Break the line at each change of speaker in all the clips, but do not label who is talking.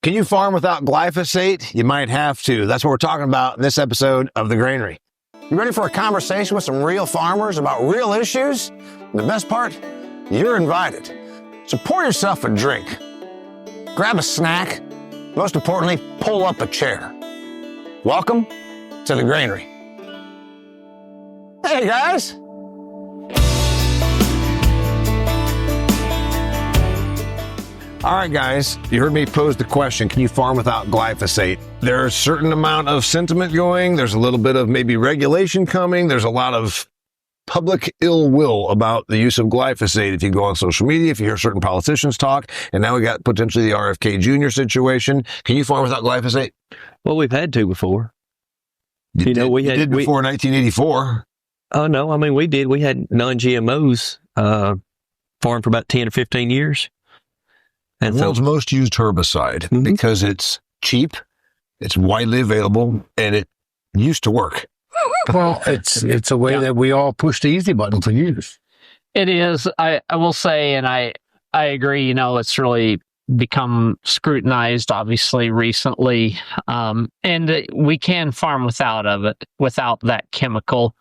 Can you farm without glyphosate? You might have to. That's what we're talking about in this episode of The Granary. You ready for a conversation with some real farmers about real issues? And the best part, you're invited. So pour yourself a drink, grab a snack, most importantly, pull up a chair. Welcome to The Granary. Hey guys. All right, guys, you heard me pose the question, can you farm without glyphosate? There's a certain amount of sentiment going. There's a little bit of maybe regulation coming. There's a lot of public ill will about the use of glyphosate. If you go on social media, if you hear certain politicians talk, and now we got potentially the RFK Jr. situation. Can you farm without glyphosate?
Well, we've had to before.
We did before 1984.
Oh, no, I mean, we did. We had non-GMOs farmed for about 10 or 15 years. And
the world's most used herbicide because it's cheap, it's widely available, and it used to work.
Well, it's a way that we all push the easy button to use.
It is. I will say, and I agree, it's really become scrutinized, obviously, recently. And we can farm without that chemical.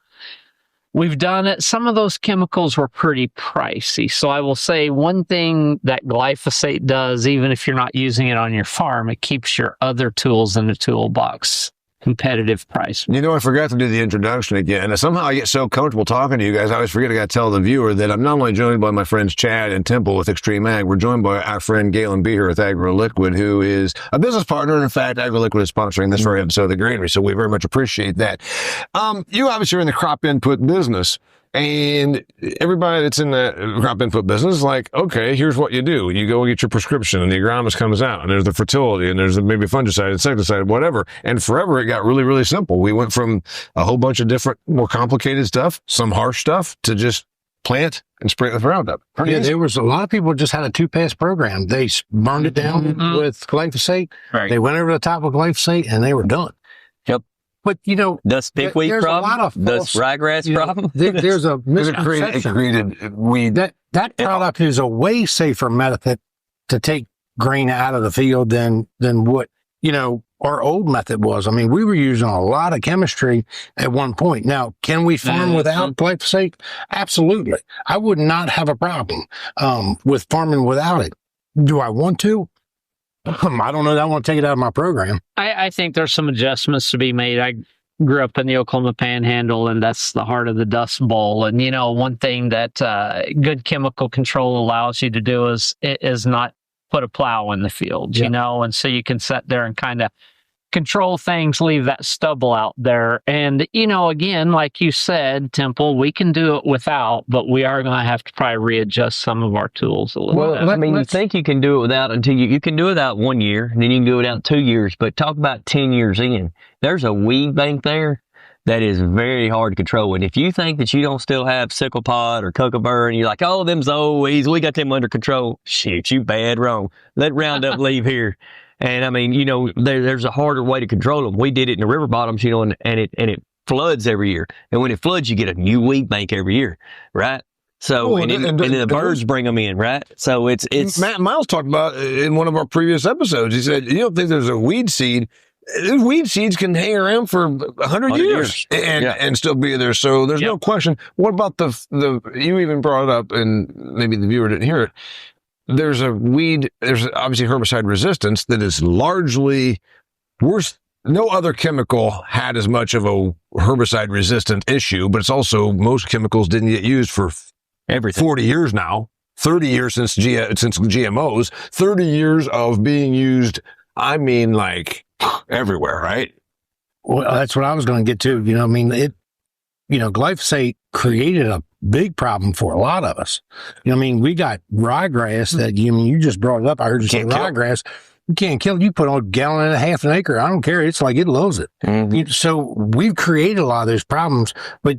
We've done it. Some of those chemicals were pretty pricey. So I will say one thing that glyphosate does, even if you're not using it on your farm, it keeps your other tools in the toolbox competitive price.
I forgot to do the introduction again. And somehow I get so comfortable talking to you guys, I always forget I got to tell the viewer that I'm not only joined by my friends Chad and Temple with XtremeAg, we're joined by our friend Galynn Beer with AgroLiquid, who is a business partner. And in fact, AgroLiquid is sponsoring this very episode of The Granary, so we very much appreciate that. You obviously are in the crop input business. And everybody that's in that crop input business is like, okay, here's what you do. You go get your prescription and the agronomist comes out and there's the fertility and there's maybe fungicide, insecticide, whatever. And forever it got really, really simple. We went from a whole bunch of different, more complicated stuff, some harsh stuff, to just plant and spray it with Roundup.
There was a lot of people just had a two-pass program. They burned it down with glyphosate. Right. They went over the top of glyphosate and they were done.
Yep.
But,
does pickweed problem? Does ryegrass problem?
There's a misconception.
It created weed.
That product is a way safer method to take grain out of the field than what, our old method was. I mean, we were using a lot of chemistry at one point. Now, can we farm without glyphosate? Absolutely. I would not have a problem with farming without it. Do I want to? I don't know that I want to take it out of my program.
I think there's some adjustments to be made. I grew up in the Oklahoma Panhandle, and that's the heart of the Dust Bowl. And, one thing that good chemical control allows you to do is not put a plow in the field, and so you can sit there and kind of control things, leave that stubble out there. And, again, like you said, Temple, we can do it without, but we are going to have to probably readjust some of our tools a little bit.
I mean, you think you can do it without until you can do it without 1 year, and then you can do it without 2 years, but talk about 10 years in. There's a weed bank there that is very hard to control. And if you think that you don't still have sickle pod or cocklebur, and you're like, oh, them's old weeds, we got them under control. Shoot, you bad wrong. Let Roundup leave here. And I mean, there's a harder way to control them. We did it in the river bottoms, and it floods every year. And when it floods, you get a new weed bank every year, right? So, and then the birds bring them in, right? So it's
Matt Miles talked about in one of our previous episodes. He said, you don't think there's a weed seed. Those weed seeds can hang around for 100 years and still be there. So there's no question. What about the you even brought it up, and maybe the viewer didn't hear it. There's obviously herbicide resistance that is largely worse. No other chemical had as much of a herbicide resistant issue, but it's also most chemicals didn't get used for 40 years now, 30 years since GMOs, 30 years of being used. I mean, like everywhere, right?
Well, that's what I was going to get to. Glyphosate created a big problem for a lot of us. We got ryegrass that, you just brought it up. I heard you say ryegrass. You can't kill it. You put on 1.5 gallons an acre. I don't care. It's like it loves it. So we've created a lot of those problems, but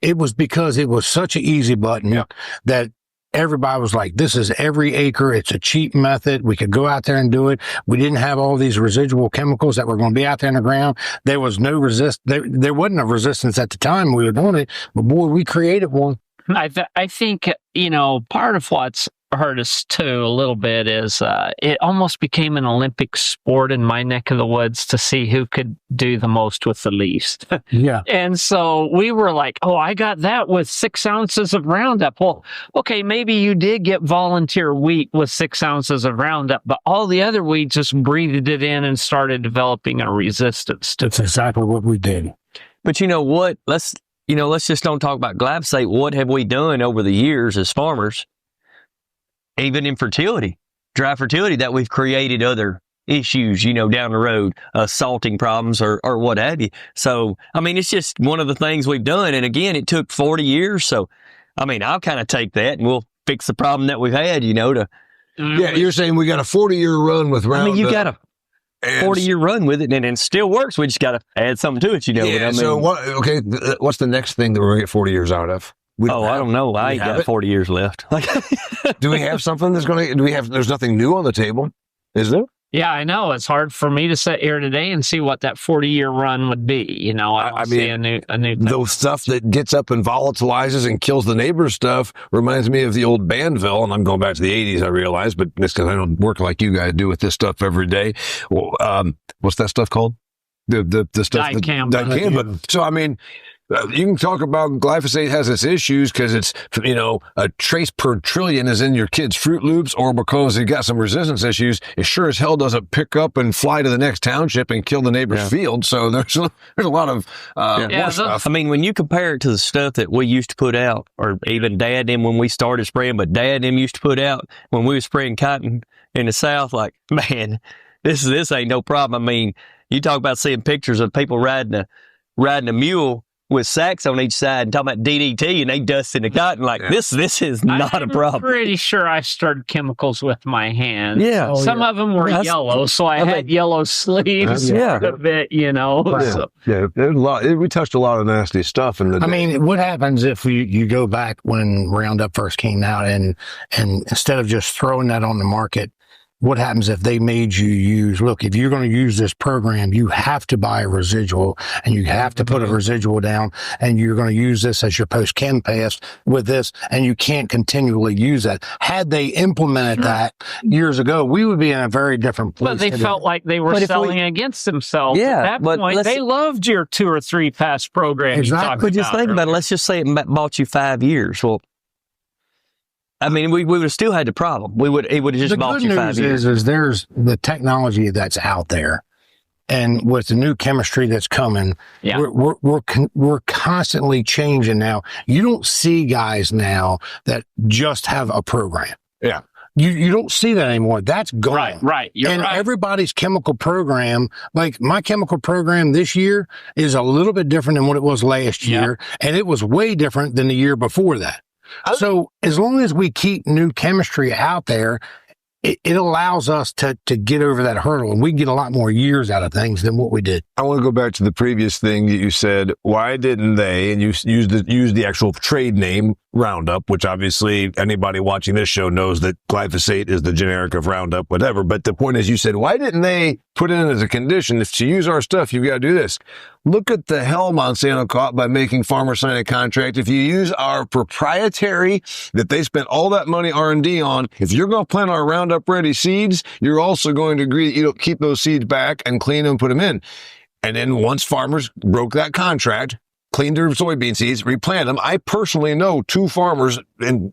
it was because it was such an easy button that everybody was like, this is every acre. It's a cheap method. We could go out there and do it. We didn't have all these residual chemicals that were going to be out there in the ground. There was no there wasn't a resistance at the time we were doing it, but boy, we created one.
I think, part of what's hurt us too a little bit is it almost became an Olympic sport in my neck of the woods to see who could do the most with the least.
Yeah.
And so we were like, oh, I got that with 6 ounces of Roundup. Well, okay, maybe you did get volunteer wheat with 6 ounces of Roundup, but all the other weeds just breathed it in and started developing a resistance to it.
That's exactly what we did.
But you know what? Let's just don't talk about glyphosate. What have we done over the years as farmers, even in fertility, dry fertility, that we've created other issues, down the road, salting problems or what have you. So, I mean, it's just one of the things we've done. And again, it took 40 years. So, I mean, I'll kind of take that and we'll fix the problem that we've had, to.
Yeah, you're saying we got a 40-year run with Roundup.
I mean, you got a 40-year run with it and it still works. We just got to add something to it,
Yeah,
what I mean?
so what's the next thing that we're going to get 40 years out of?
I don't know. I ain't got 40 years left.
Do we have something there's nothing new on the table? Is there?
Yeah, I know. It's hard for me to sit here today and see what that 40-year run would be. I see a new thing.
The stuff that gets up and volatilizes and kills the neighbor's stuff reminds me of the old Banville, and I'm going back to the 80s, I realize, but it's because I don't work like you guys do with this stuff every day. Well, what's that stuff called? The stuff dicamba. So, I mean, you can talk about glyphosate has its issues because it's, a trace per trillion is in your kid's Fruit Loops, or because it got some resistance issues. It sure as hell doesn't pick up and fly to the next township and kill the neighbor's field. So there's a lot of more stuff.
I mean, when you compare it to the stuff that we used to put out, or even Dad them when we started spraying, but Dad them used to put out when we were spraying cotton in the South, like, man, this ain't no problem. I mean, you talk about seeing pictures of people riding a mule with sacks on each side and talking about DDT and they dusting the cotton like this is not a problem.
I'm pretty sure I stirred chemicals with my hands.
Yeah.
Some of them were yellow, so I had yellow sleeves a bit, So.
Yeah, there's a lot. We touched a lot of nasty stuff. I
mean, what happens if you go back when Roundup first came out and instead of just throwing that on the market, what happens if they made you look, if you're going to use this program, you have to buy a residual and you have to put a residual down and you're going to use this as your post-chem pass with this and you can't continually use that. Had they implemented that years ago, we would be in a very different place.
But they felt like they were selling against themselves.
Yeah,
at that point, they loved your 2 or 3 pass program.
Exactly.
But just think about it. Let's just say it bought you 5 years. Well, I mean, we would have still had the problem. It would have just bought you 5 years.
The good news is there's the technology that's out there, and with the new chemistry that's coming, we're constantly changing. Now, you don't see guys now that just have a program.
Yeah.
You don't see that anymore. That's gone.
Right. You're right.
Everybody's chemical program, like my chemical program this year, is a little bit different than what it was last year, and it was way different than the year before that. So as long as we keep new chemistry out there, it allows us to get over that hurdle, and we get a lot more years out of things than what we did.
I want to go back to the previous thing that you said. Why didn't they, and you use the actual trade name Roundup, which obviously anybody watching this show knows that glyphosate is the generic of Roundup, whatever. But the point is, you said, why didn't they put in as a condition, if to use our stuff, you've got to do this? Look at the hell Monsanto caught by making farmers sign a contract. If you use our proprietary that they spent all that money R&D on, if you're going to plant our Roundup Ready seeds, you're also going to agree that you don't keep those seeds back and clean them and put them in. And then once farmers broke that contract, cleaned their soybean seeds, replanted them. I personally know 2 farmers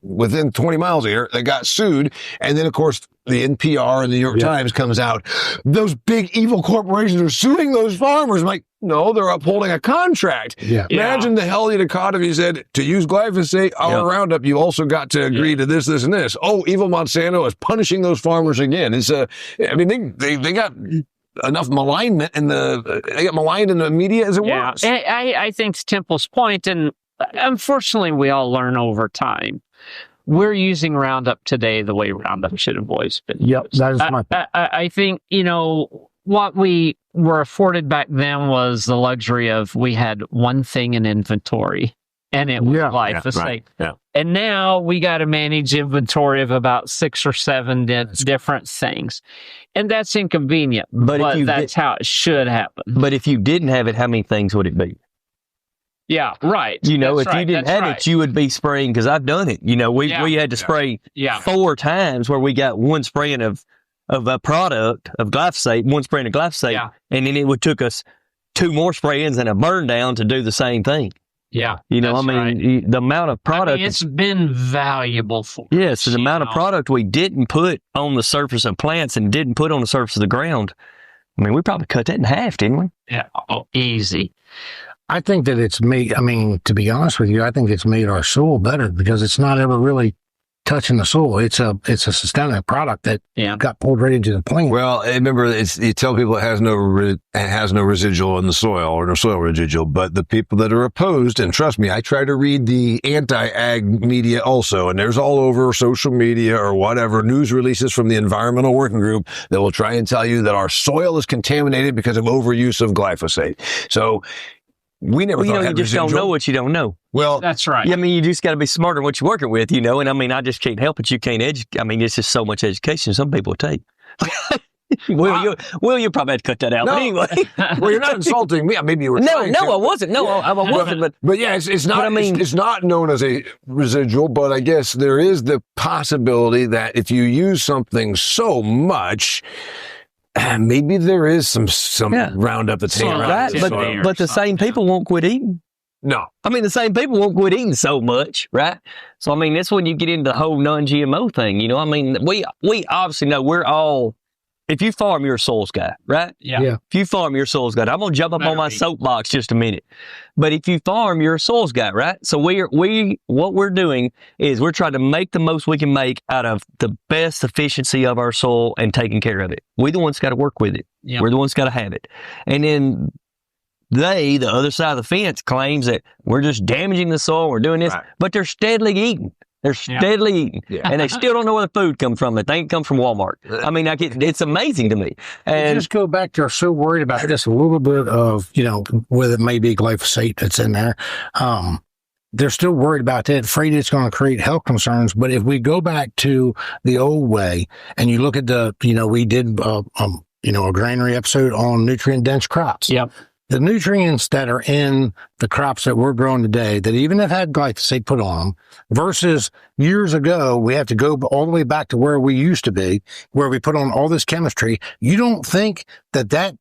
within 20 miles of here that got sued. And then, of course, the NPR and the New York Times comes out. Those big evil corporations are suing those farmers. I'm like, no, they're upholding a contract. Yeah. Imagine the hell you'd have caught if you said, to use glyphosate, our Roundup, you also got to agree to this, this, and this. Oh, evil Monsanto is punishing those farmers again. It's I mean, they got enough malignment they get maligned in the media as it works.
I think to Temple's point, and unfortunately we all learn over time, we're using Roundup today the way Roundup should have always been used.
That is my point.
I think, what we were afforded back then was the luxury of we had one thing in inventory, and it was glyphosate.
Right. Yeah.
And now we got to manage inventory of about 6 or 7 different things. And that's inconvenient, but that's how it should happen.
But if you didn't have it, how many things would it be?
Yeah, right.
You know,
That's
if you didn't have it, you would be spraying, because I've done it. You know, we had to spray 4 times where we got one spraying of a product of glyphosate, one spraying of glyphosate, and then it took us 2 more spray-ins and a burn down to do the same thing.
Yeah.
You know, the amount of product.
It's been valuable for us.
Yes, the amount of product we didn't put on the surface of plants and didn't put on the surface of the ground. I mean, we probably cut that in half, didn't we?
Yeah. Oh, easy.
I think that it's made, to be honest with you, I think it's made our soil better because it's not ever really touching the soil. It's a systemic product that got pulled right into the plant.
Well, remember, you tell people it has no residual in the soil or no soil residual, but the people that are opposed, and trust me, I try to read the anti-ag media also, and there's all over social media or whatever news releases from the Environmental Working Group that will try and tell you that our soil is contaminated because of overuse of glyphosate. So we never thought it had
you just
residual.
don't know what you don't know.
Well,
that's right.
I mean, you just got to be smarter what you're working with, you know. And I mean, I just can't help it. You can't educate. I mean, it's just so much education some people take. Well, you probably had to cut that out.
No.
But anyway,
well, you're not insulting me. Maybe you were.
No, I wasn't. No, I wasn't.
But yeah, it's not. It's not known as a residual. But I guess there is the possibility that if you use something so much, maybe there is some Roundup that's hanging around.
But the same people won't quit eating.
No.
I mean, the same people won't quit eating so much, right? So, I mean, that's when you get into the whole non-GMO thing, you know? I mean, we obviously know we're all, if you farm, you're a soils guy, right?
Yeah.
If you farm, you're a soils guy. I'm going to jump up on my soapbox just a minute. But if you farm, you're a soils guy, right? So what we're doing is we're trying to make the most we can make out of the best efficiency of our soil and taking care of it. We're the ones got to work with it. Yep. We're the ones got to have it. And then the other side of the fence, claims that we're just damaging the soil, we're doing this, but they're steadily eating. They're steadily eating. And they still don't know where the food comes from. They think it comes from Walmart. I mean, it's amazing to me. And
just go back to, they're so worried about just a little bit of, whether it may be glyphosate that's in there. They're still worried about that, afraid it's going to create health concerns. But if we go back to the old way and you look at we did, a Granary episode on nutrient-dense crops.
Yep.
The nutrients that are in the crops that we're growing today, that even have had glyphosate put on them, versus years ago, we have to go all the way back to where we used to be, where we put on all this chemistry. You don't think that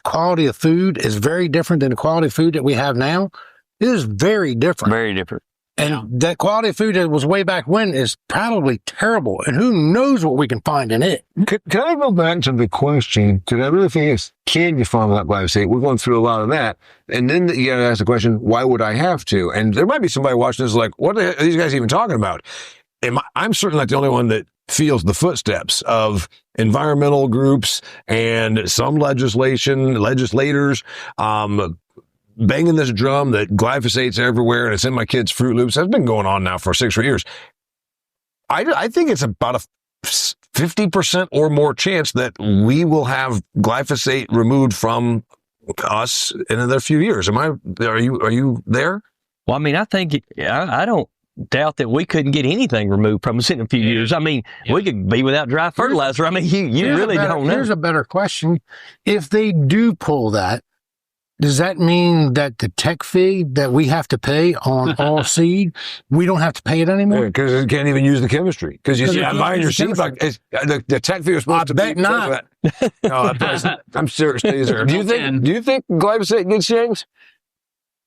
quality of food is very different than the quality of food that we have now? It is very different.
Very different.
And that quality of food that was way back when is probably terrible. And who knows what we can find in it.
Can I go back to the question? Because I really think it's, can you farm without glyphosate? We're going through a lot of that. And then you got to ask the question, why would I have to? And there might be somebody watching this like, what are these guys even talking about? I'm certainly not the only one that feels the footsteps of environmental groups and some legislators, banging this drum that glyphosate's everywhere and it's in my kids' Fruit Loops. That's been going on now for 6 or 8 years. I think it's about a 50% or more chance that we will have glyphosate removed from us in another few years. Are you there?
Well, I mean, I think I don't doubt that we couldn't get anything removed from us in a few years. I mean, we could be without dry fertilizer. I mean, you really don't know.
Here's a better question. If they do pull that, does that mean that the tech fee that we have to pay on all seed, we don't have to pay it anymore?
Because you can't even use the chemistry. Because you see, I'm buying your seed. The tech fee was supposed to be.
I bet not.
No, I'm serious. Do you think glyphosate gets changed?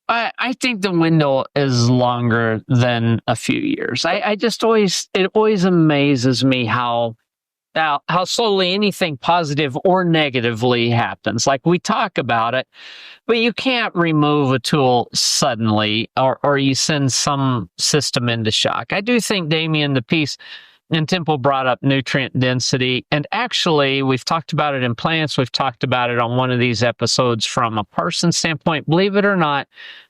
I think the window is longer than a few years. It always amazes me how slowly anything positive or negatively happens. Like, we talk about it, but you can't remove a tool suddenly or you send some system into shock. I do think, Damian, the piece and Temple brought up nutrient density. And actually, we've talked about it in plants. We've talked about it on one of these episodes from a person standpoint. Believe it or not,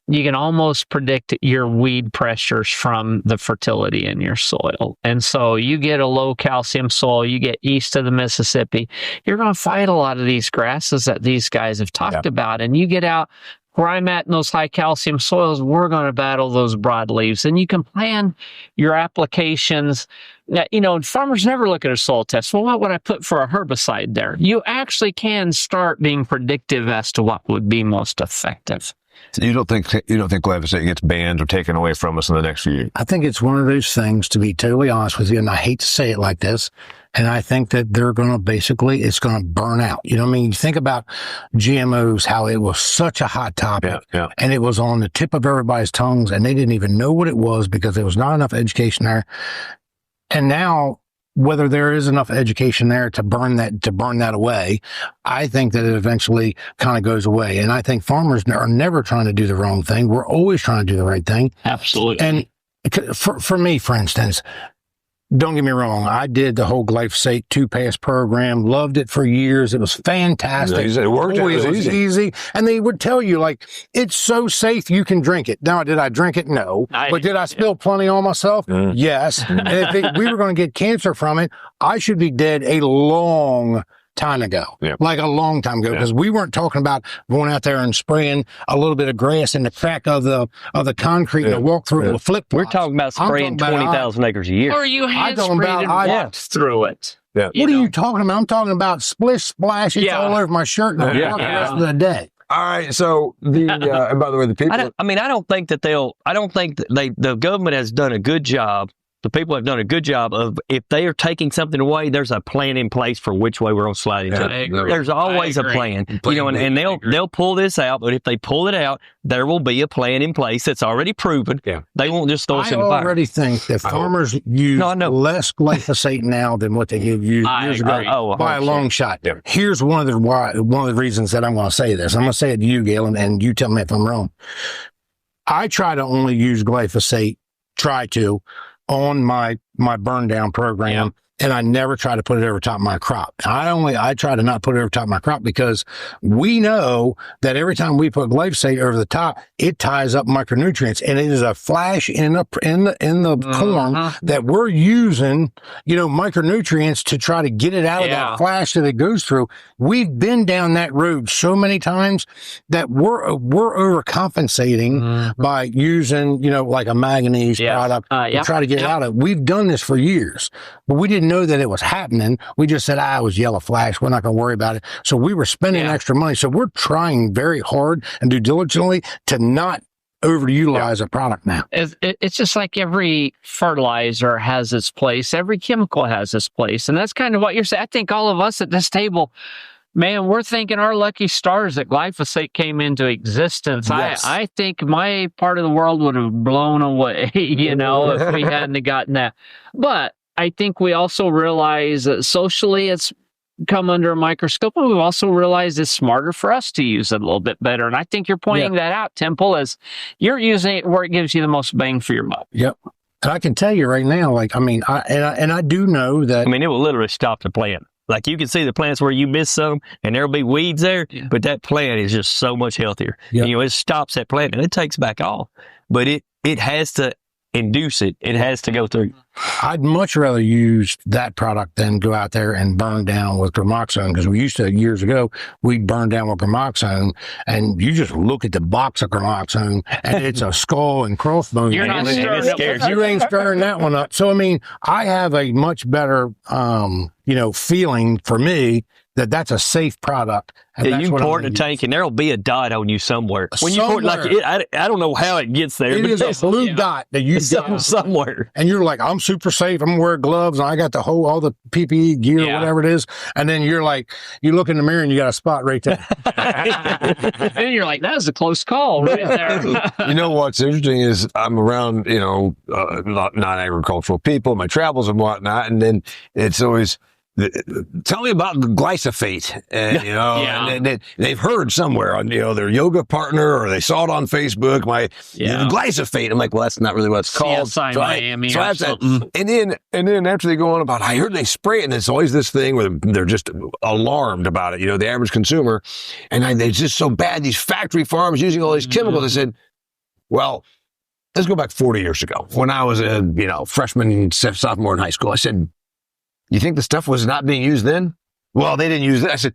you can almost predict your weed pressures from the fertility in your soil. And so you get a low calcium soil, you get east of the Mississippi, you're going to fight a lot of these grasses that these guys have talked about. And you get out where I'm at in those high calcium soils, we're going to battle those broadleaves. And you can plan your applications. And farmers never look at a soil test. Well, what would I put for a herbicide there? You actually can start being predictive as to what would be most effective.
So you don't think glyphosate gets banned or taken away from us in the next few years?
I think it's one of those things, to be totally honest with you, and I hate to say it like this, and I think that they're going to basically, it's going to burn out. You know what I mean? You think about GMOs, how it was such a hot topic, and it was on the tip of everybody's tongues, and they didn't even know what it was because there was not enough education there. And now, whether there is enough education there to burn that away, I think that it eventually kind of goes away. And I think farmers are never trying to do the wrong thing. We're always trying to do the right thing.
Absolutely.
And for me, for instance, don't get me wrong, I did the whole glyphosate 2-pass program, loved it for years. It was fantastic.
It worked.
It was easy. And they would tell you, like, it's so safe you can drink it. Now, did I drink it? No. But did I spill plenty on myself? Yes. And if we were going to get cancer from it, I should be dead a long time ago, like a long time ago, because we weren't talking about going out there and spraying a little bit of grass in the crack of the concrete and walk through with flip flops.
We're talking about spraying 20,000 acres a year.
Or you hand sprayed and walked through it.
Yeah.
What are you talking about? I'm talking about splish splash. It's all over my shirt and the rest of the day.
All right. So and by the way, the people.
I don't think that the government has done a good job. The people have done a good job of, if they are taking something away, there's a plan in place for which way we're going to slide into it. There's always a plan, and they'll pull this out. But if they pull it out, there will be a plan in place that's already proven. Yeah. They won't just throw us in the fire.
I already think that farmers use less glyphosate now than what they did years ago by a long shot. Yeah. Here's one of the reasons that I'm going to say this. I'm going to say it to you, Galynn, and you tell me if I'm wrong. I try to only use glyphosate. On my burn down program, and I never try to put it over top of my crop. I try to not put it over top of my crop because we know that every time we put glyphosate over the top, it ties up micronutrients, and it is a flash in the corn that we're using, micronutrients to try to get it out of that flash that it goes through. We've been down that road so many times that we're overcompensating by using, like a manganese product to try to get it out of it. We've done this for years, but we didn't know that it was happening. We just said, it was yellow flash. We're not going to worry about it. So we were spending extra money. So we're trying very hard and do diligently to not overutilize a product now.
It's just like every fertilizer has its place. Every chemical has its place. And that's kind of what you're saying. I think all of us at this table, man, we're thinking our lucky stars that glyphosate came into existence. Yes. I think my part of the world would have blown away, if we hadn't gotten that. But I think we also realize that socially it's come under a microscope, and we've also realized it's smarter for us to use it a little bit better. And I think you're pointing that out, Temple, as you're using it where it gives you the most bang for your buck.
Yep. And I can tell you right now, I do know that.
It will literally stop the plant. Like, you can see the plants where you miss some, and there'll be weeds there, but that plant is just so much healthier. Yep. And, it stops that plant, and it takes back off. But it has to induce it. It has to go through.
I'd much rather use that product than go out there and burn down with gramoxone, because we used to, years ago, we'd burn down with gramoxone, and you just look at the box of gramoxone, and it's a skull and crossbones.
You're not stirring
you ain't stirring that one up. So, I have a much better, feeling for me that's a safe product. And
you pour it in a tank, and there'll be a dot on you somewhere. When you pour it, I don't know how it gets there.
It is a blue dot that you get
somewhere.
And you're like, I'm super safe. I'm wearing gloves, and I got all the PPE gear, whatever it is. And then you're like, you look in the mirror, and you got a spot right there.
And you're like, that was a close call right there.
You know what's interesting is I'm around, non-agricultural people, my travels and whatnot, and then it's always, tell me about the glyphosate, and they've heard somewhere on their yoga partner, or they saw it on Facebook. The glyphosate. I'm like, well, that's not really what it's called.
CSI Miami or
something. And then after they go on about, I heard they spray it, and it's always this thing where they're just alarmed about it. The average consumer, and they're just so bad. These factory farms using all these chemicals. I said, well, let's go back 40 years ago when I was a freshman, sophomore in high school. I said, you think the stuff was not being used then? Well, they didn't use it. I said,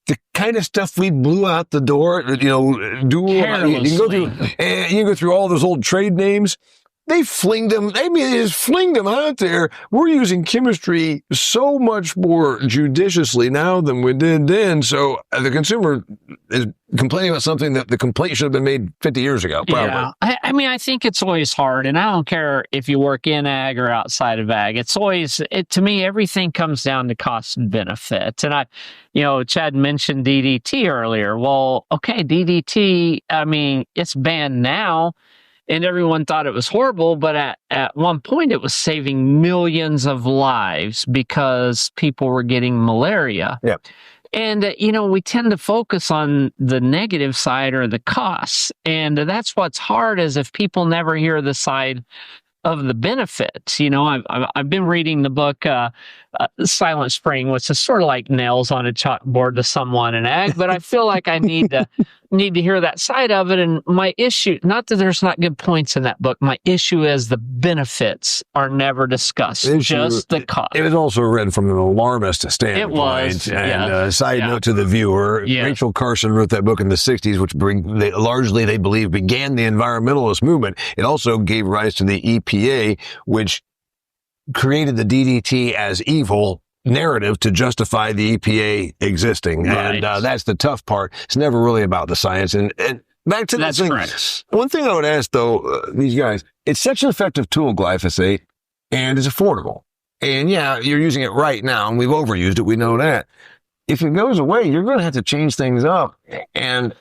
the kind of stuff we blew out the door, you can go through all those old trade names. they flinged them. I mean, they just flinged them out there. We're using chemistry so much more judiciously now than we did then. So the consumer is complaining about something that the complaint should have been made 50 years ago, probably.
Yeah. I mean, I think it's always hard, and I don't care if you work in ag or outside of ag. It's always, to me, everything comes down to cost and benefit. And Chad mentioned DDT earlier. Well, okay, DDT, I mean, it's banned now. And everyone thought it was horrible, but at one point it was saving millions of lives because people were getting malaria.
Yeah.
And, we tend to focus on the negative side or the costs. And that's what's hard is if people never hear the side of the benefits. I've been reading the book Silent Spring, which is sort of like nails on a chalkboard to someone in ag, but I feel like I need to hear that side of it. And my issue, not that there's not good points in that book, my issue is the benefits are never discussed, just the cost.
It was also read from an alarmist standpoint.
It was.
And side note to the viewer, Rachel Carson wrote that book in the 60s, which largely, they believe, began the environmentalist movement. It also gave rise to the EPA, which created the DDT as evil narrative to justify the EPA existing.
Right.
And that's the tough part. It's never really about the science. And back to that thing.
Correct.
One thing I would ask, though, these guys, it's such an effective tool, glyphosate, and it's affordable. And yeah, you're using it right now, and we've overused it. We know that. If it goes away, you're going to have to change things up. And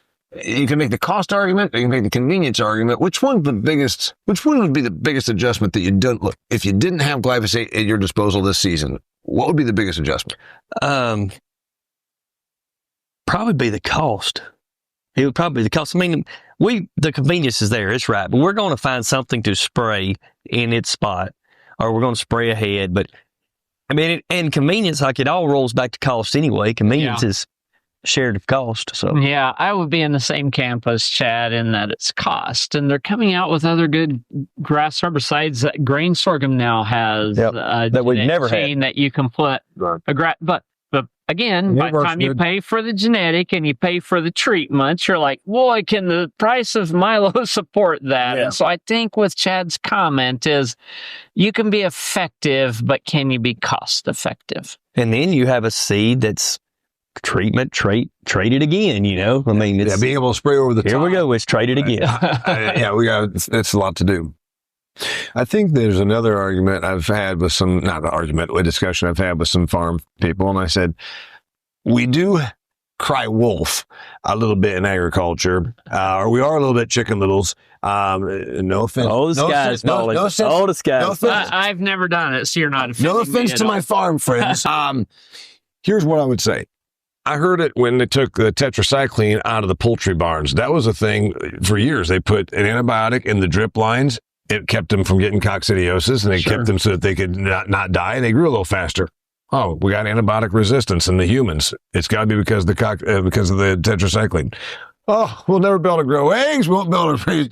you can make the cost argument, or you can make the convenience argument. Which one would be the biggest adjustment that you don't look? If you didn't have glyphosate at your disposal this season, what would be the biggest adjustment?
Probably be the cost. It would probably be the cost. I mean, the convenience is there. It's right, but we're going to find something to spray in its spot, or we're going to spray ahead. But I mean, and convenience, like it all rolls back to cost anyway. Convenience is shared of cost. So
yeah, I would be in the same camp as Chad in that it's cost, and they're coming out with other good grass herbicides that grain sorghum now has
that we've never had
that you can put but again, by the time you pay for the genetic and you pay for the treatment, you're like, boy, can the price of Milo support that? And so I think with Chad's comment is you can be effective, but can you be cost effective?
And then you have a seed that's traded again, I mean, it's
being able to spray over the top.
Here we go, it's traded again.
It's a lot to do. I think there's another argument I've had with a discussion I've had with some farm people, and I said, we do cry wolf a little bit in agriculture, or we are a little bit chicken littles. No offense.
Oh, the skies.
I've never done it, so you're not offending
No offense to my farm friends. Here's what I would say. I heard it when they took the tetracycline out of the poultry barns. That was a thing for years. They put an antibiotic in the drip lines. It kept them from getting coccidiosis, and it kept them so that they could not die, and they grew a little faster. Oh, we got antibiotic resistance in the humans. It's got to be because of the tetracycline. Oh, we'll never be able to grow eggs. We won't be able to raise.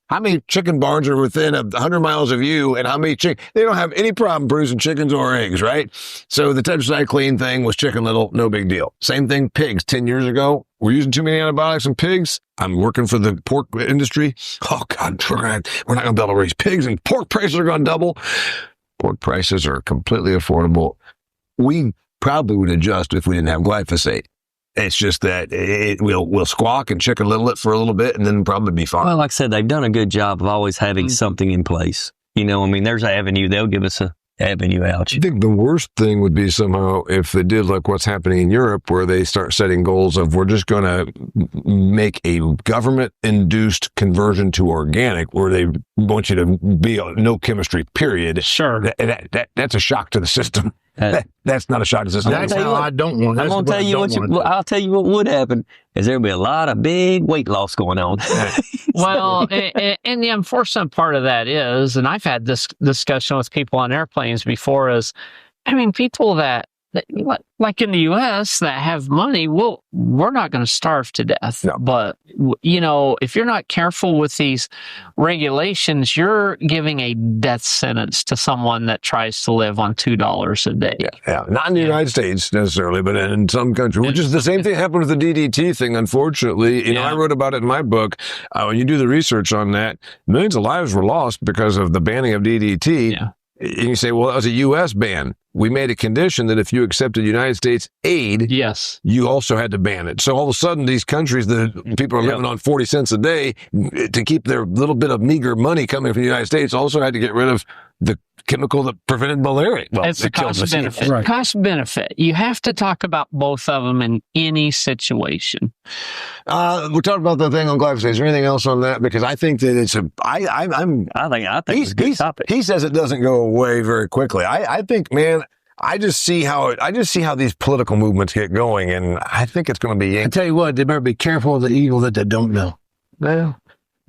How many chicken barns are within 100 miles of you, and how many they don't have any problem producing chickens or eggs, right? So the tetracycline thing was Chicken Little, no big deal. Same thing, pigs. 10 years ago, we're using too many antibiotics in pigs. I'm working for the pork industry. Oh, God, we're not going to be able to raise pigs, and pork prices are going to double. Pork prices are completely affordable. We probably would adjust if we didn't have glyphosate. It's just that we'll squawk and Chicken Little it for a little bit and then probably be fine.
Well, like I said, they've done a good job of always having something in place. I mean, there's an avenue. They'll give us an avenue out.
I think the worst thing would be somehow if they did like what's happening in Europe, where they start setting goals of we're just going to make a government-induced conversion to organic, where they want you to be no chemistry, period.
Sure.
That's a shock to the system. That's not a shot.
That's how I don't want.
I'm going to tell you I'll tell you what would happen is there'll be a lot of big weight loss going on.
Well, and the unfortunate part of that is, and I've had this discussion with people on airplanes before, is, I mean, people that like in the U.S. that have money, we're not going to starve to death.
No.
But, if you're not careful with these regulations, you're giving a death sentence to someone that tries to live on $2 a day.
Yeah. Not in the United States necessarily, but in some countries, which is the same thing happened with the DDT thing, unfortunately. I wrote about it in my book. When you do the research on that, millions of lives were lost because of the banning of DDT.
Yeah.
And you say, well, that was a U.S. ban. We made a condition that if you accepted United States aid,
yes,
you also had to ban it. So all of a sudden, these countries that people are living on 40 cents a day to keep their little bit of meager money coming from the United States also had to get rid of the chemical that prevented malaria. Well,
it's a cost benefit. Right. Cost benefit. You have to talk about both of them in any situation.
We're talking about the thing on glyphosate. Is there anything else on that? Because I think that it's
I think it's a good topic.
He says it doesn't go away very quickly. I think, man, I just see how these political movements get going, and I think it's going to be.
I tell you what, they better be careful of the evil that they don't know.
Yeah.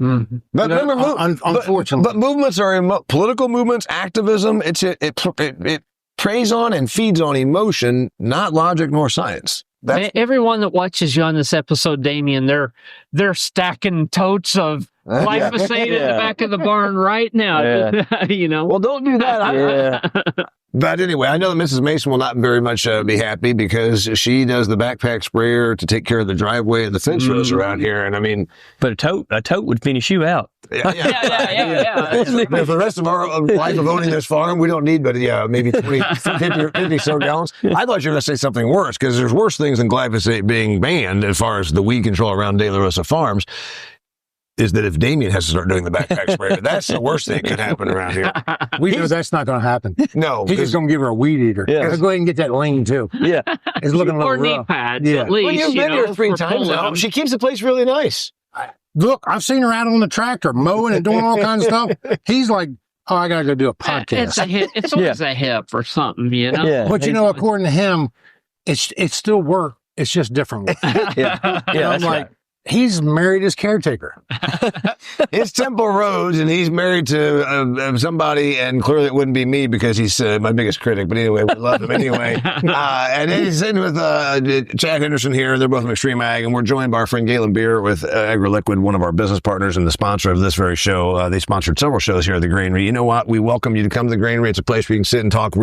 Mm-hmm. But remember,
unfortunately,
but movements are political movements, activism. It preys on and feeds on emotion, not logic nor science.
Everyone that watches you on this episode, Damian, they're stacking totes of glyphosate in the back of the barn right now.
Yeah.
Well, don't do that. But anyway, I know that Mrs. Mason will not very much be happy because she does the backpack sprayer to take care of the driveway and the fence rows around here. And I mean,
but a tote would finish you out.
Yeah.
For the rest of our life of owning this farm, we don't need but maybe 50 so gallons. I thought you were going to say something worse, because there's worse things than glyphosate being banned as far as the weed control around De La Rosa Farms. Is that if Damian has to start doing the backpack spray, that's the worst thing that could happen around here.
We know that's not going to happen.
No.
He's just going to give her a weed eater.
Yeah.
Let's go ahead and get that lean, too.
Yeah.
It's looking a little
or knee
rough.
pads, at least.
Well, you've been here 3 times now. She keeps the place really nice.
Look, I've seen her out on the tractor mowing and doing all kinds of stuff. He's like, oh, I got to go do a podcast.
It's a hip. It's always a hip or something,
Yeah.
But, according to him, it's still work. It's just different work. I'm like, he's married his caretaker.
It's Temple Rhodes, and he's married to somebody, and clearly it wouldn't be me because he's my biggest critic. But anyway, we love him anyway. And he's sitting with Chad Henderson here. They're both from XtremeAg, and we're joined by our friend Galynn Beer with AgroLiquid, one of our business partners and the sponsor of this very show. They sponsored several shows here at the Granary. You know what? We welcome you to come to the Granary. It's a place where you can sit and talk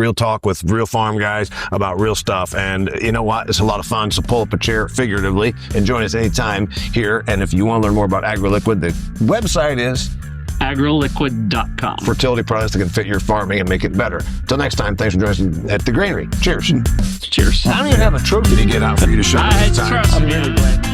with real farm guys about real stuff. And you know what? It's a lot of fun. So pull up a chair figuratively and join us anytime here. And if you want to learn more about AgroLiquid, the website is
agroliquid.com.
Fertility products that can fit your farming and make it better. Till next time, thanks for joining us at the Granary. Cheers.
Cheers.
I don't even have a trophy to get out for you to show this time.
Trust me.